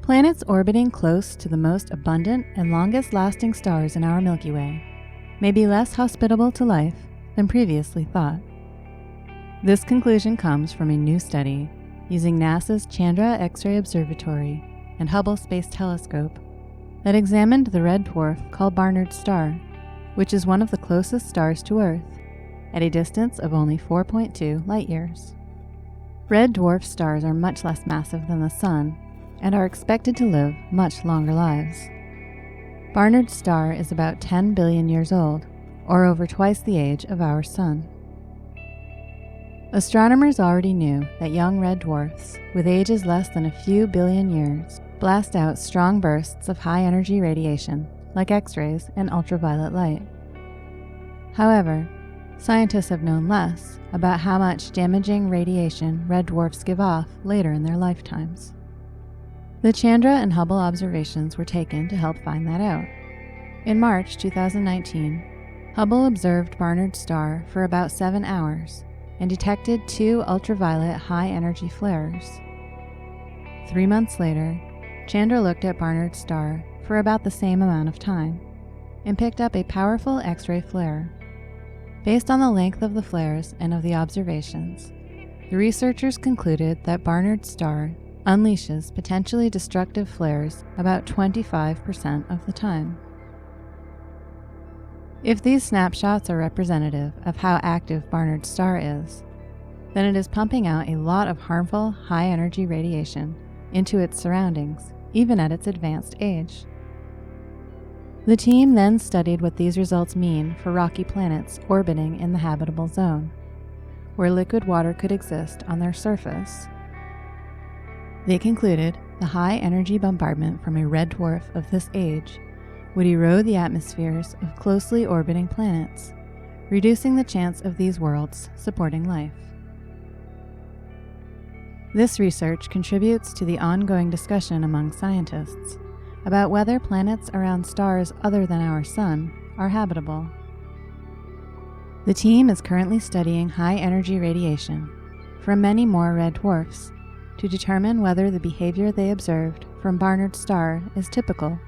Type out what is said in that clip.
Planets orbiting close to the most abundant and longest-lasting stars in our Milky Way may be less hospitable to life than previously thought. This conclusion comes from a new study using NASA's Chandra X-ray Observatory and Hubble Space Telescope that examined the red dwarf called Barnard's star, which is one of the closest stars to Earth, at a distance of only 4.2 light-years. Red dwarf stars are much less massive than the Sun and are expected to live much longer lives. Barnard's star is about 10 billion years old, or over twice the age of our Sun. Astronomers already knew that young red dwarfs, with ages less than a few billion years, blast out strong bursts of high-energy radiation, like X-rays and ultraviolet light. However, scientists have known less about how much damaging radiation red dwarfs give off later in their lifetimes. The Chandra and Hubble observations were taken to help find that out. In March 2019, Hubble observed Barnard's star for about 7 hours and detected 2 ultraviolet high-energy flares. 3 months later, Chandra looked at Barnard's star for about the same amount of time and picked up a powerful X-ray flare. Based on the length of the flares and of the observations, the researchers concluded that Barnard's star unleashes potentially destructive flares about 25% of the time. If these snapshots are representative of how active Barnard's star is, then it is pumping out a lot of harmful high-energy radiation into its surroundings, even at its advanced age. The team then studied what these results mean for rocky planets orbiting in the habitable zone, where liquid water could exist on their surface. They concluded the high-energy bombardment from a red dwarf of this age would erode the atmospheres of closely orbiting planets, reducing the chance of these worlds supporting life. This research contributes to the ongoing discussion among scientists about whether planets around stars other than our Sun are habitable. The team is currently studying high-energy radiation from many more red dwarfs to determine whether the behavior they observed from Barnard's star is typical